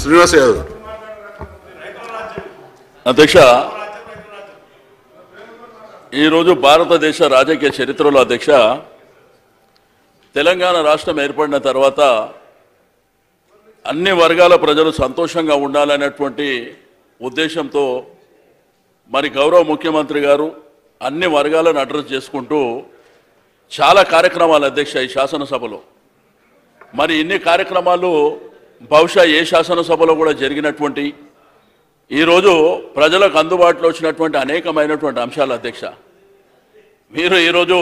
శ్రీనివాస్ యాదవ్. అధ్యక్ష, ఈరోజు భారతదేశ రాజకీయ చరిత్రలో అధ్యక్ష, తెలంగాణ రాష్ట్రం ఏర్పడిన తర్వాత అన్ని వర్గాల ప్రజలు సంతోషంగా ఉండాలనేటువంటి ఉద్దేశంతో మరి గౌరవ ముఖ్యమంత్రి గారు అన్ని వర్గాలను అడ్రస్ చేసుకుంటూ చాలా కార్యక్రమాలు అధ్యక్ష ఈ శాసనసభలో. మరి ఇన్ని కార్యక్రమాలు బహుశా ఏ శాసనసభలో కూడా జరిగినటువంటి, ఈరోజు ప్రజలకు అందుబాటులో వచ్చినటువంటి అనేకమైనటువంటి అంశాలు అధ్యక్ష. మీరు ఈరోజు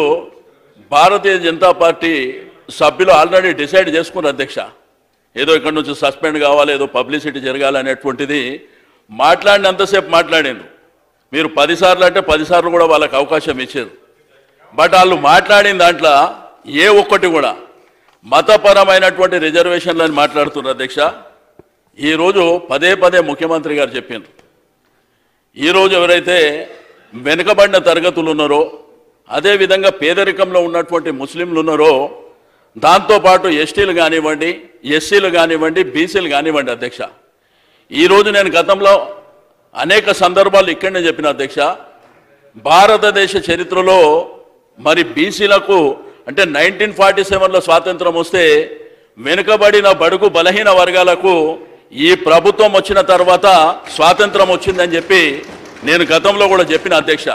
భారతీయ జనతా పార్టీ సభ్యులు ఆల్రెడీ డిసైడ్ చేసుకున్నారు అధ్యక్ష, ఏదో ఇక్కడ నుంచి సస్పెండ్ కావాలి, ఏదో పబ్లిసిటీ జరగాలనేటువంటిది మాట్లాడినంతసేపు మాట్లాడారు. మీరు 10 సార్లు అంటే 10 సార్లు కూడా వాళ్ళకి అవకాశం ఇచ్చారు. బట్ వాళ్ళు మాట్లాడిన దాంట్లో ఏ ఒక్కటి కూడా మతపరమైనటువంటి రిజర్వేషన్లని మాట్లాడుతున్నారు అధ్యక్ష. ఈరోజు పదే పదే ముఖ్యమంత్రి గారు చెప్పిండ్రు, ఈరోజు ఎవరైతే వెనుకబడిన తరగతులు ఉన్నారో, అదేవిధంగా పేదరికంలో ఉన్నటువంటి ముస్లింలు ఉన్నారో, దాంతోపాటు ఎస్టీలు కానివ్వండి, ఎస్సీలు కానివ్వండి, బీసీలు కానివ్వండి అధ్యక్ష. ఈరోజు నేను గతంలో అనేక సందర్భాలు ఇక్కడనే చెప్పిన అధ్యక్ష, భారతదేశ చరిత్రలో మరి బీసీలకు అంటే 1947లో స్వాతంత్రం వస్తే వెనుకబడిన బడుగు బలహీన వర్గాలకు ఈ ప్రభుత్వం వచ్చిన తర్వాత స్వాతంత్రం వచ్చిందని చెప్పి నేను గతంలో కూడా చెప్పిన అధ్యక్ష.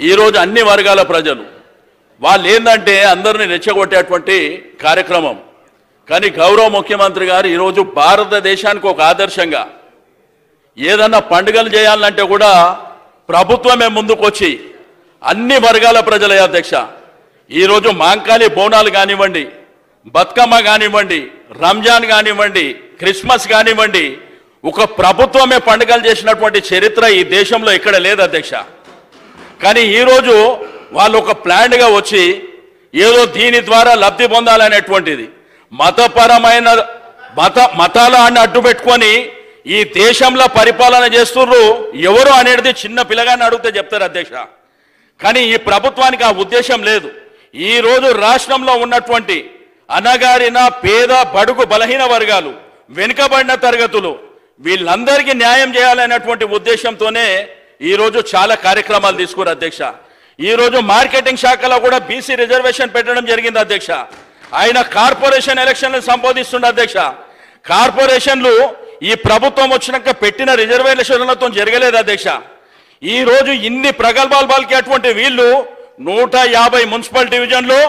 ఈరోజు అన్ని వర్గాల ప్రజలు వాళ్ళు ఏంటంటే అందరినీ రెచ్చగొట్టేటువంటి కార్యక్రమం. కానీ గౌరవ ముఖ్యమంత్రి గారు ఈరోజు భారతదేశానికి ఒక ఆదర్శంగా ఏదన్నా పండుగలు చేయాలంటే కూడా ప్రభుత్వమే ముందుకొచ్చి అన్ని వర్గాల ప్రజలే అధ్యక్ష. ఈరోజు మాంకాళి బోనాలు కానివ్వండి, బతుకమ్మ కానివ్వండి, రంజాన్ కానివ్వండి, క్రిస్మస్ కానివ్వండి, ఒక ప్రభుత్వమే పండుగలు చేసినటువంటి చరిత్ర ఈ దేశంలో ఎక్కడ లేదు అధ్యక్ష. కానీ ఈరోజు వాళ్ళు ఒక ప్లాన్గా వచ్చి ఏదో దీని ద్వారా లబ్ధి పొందాలనేటువంటిది మతపరమైన మతాలను అడ్డు పెట్టుకొని ఈ దేశంలో పరిపాలన చేస్తున్నారు. ఎవరు అనేది చిన్న పిల్లగాన్ని అడిగితే చెప్తారు అధ్యక్ష. కానీ ఈ ప్రభుత్వానికి ఆ ఉద్దేశం లేదు. ఈరోజు రాష్ట్రంలో ఉన్నటువంటి అనగారిన పేద బడుగు బలహీన వర్గాలు, వెనుకబడిన తరగతులు, వీళ్ళందరికీ న్యాయం చేయాలనేటువంటి ఉద్దేశంతోనే ఈరోజు చాలా కార్యక్రమాలు తీసుకున్నారు అధ్యక్ష. ఈరోజు మార్కెటింగ్ శాఖలో కూడా బీసీ రిజర్వేషన్ పెట్టడం జరిగింది అధ్యక్ష. ఆయన కార్పొరేషన్ ఎలక్షన్లను సంబోధిస్తుండే అధ్యక్ష. కార్పొరేషన్లు ఈ ప్రభుత్వం వచ్చినాక పెట్టిన రిజర్వేషన్లతో జరగలేదు అధ్యక్ష. ఈరోజు ఇన్ని ప్రగల్భాలు పలికేటువంటి వీళ్ళు 150 మున్సిపల్ డివిజన్లు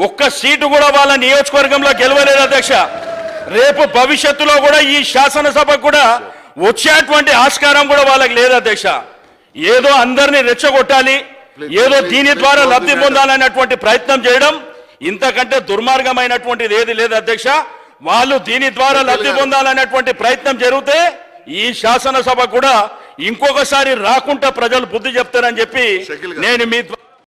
ఒక్క సీటు కూడా వాళ్ళ నియోజకవర్గంలో గెలవలేదు అధ్యక్ష. రేపు భవిష్యత్తులో కూడా ఈ శాసనసభకు కూడా వచ్చేటువంటి ఆస్కారం కూడా వాళ్ళకి లేదు అధ్యక్ష. ఏదో అందరినీ రెచ్చగొట్టాలి, ఏదో దీని ద్వారా లబ్ధి పొందాలనేటువంటి ప్రయత్నం చేయడం ఇంతకంటే దుర్మార్గమైనటువంటిది ఏది లేదు అధ్యక్ష. వాళ్ళు దీని ద్వారా లబ్ధి పొందాలనేటువంటి ప్రయత్నం జరిగితే ఈ శాసనసభ కూడా ఇంకొకసారి రాకుండా ప్రజలు బుద్ధి చెప్తారని చెప్పి నేను మీ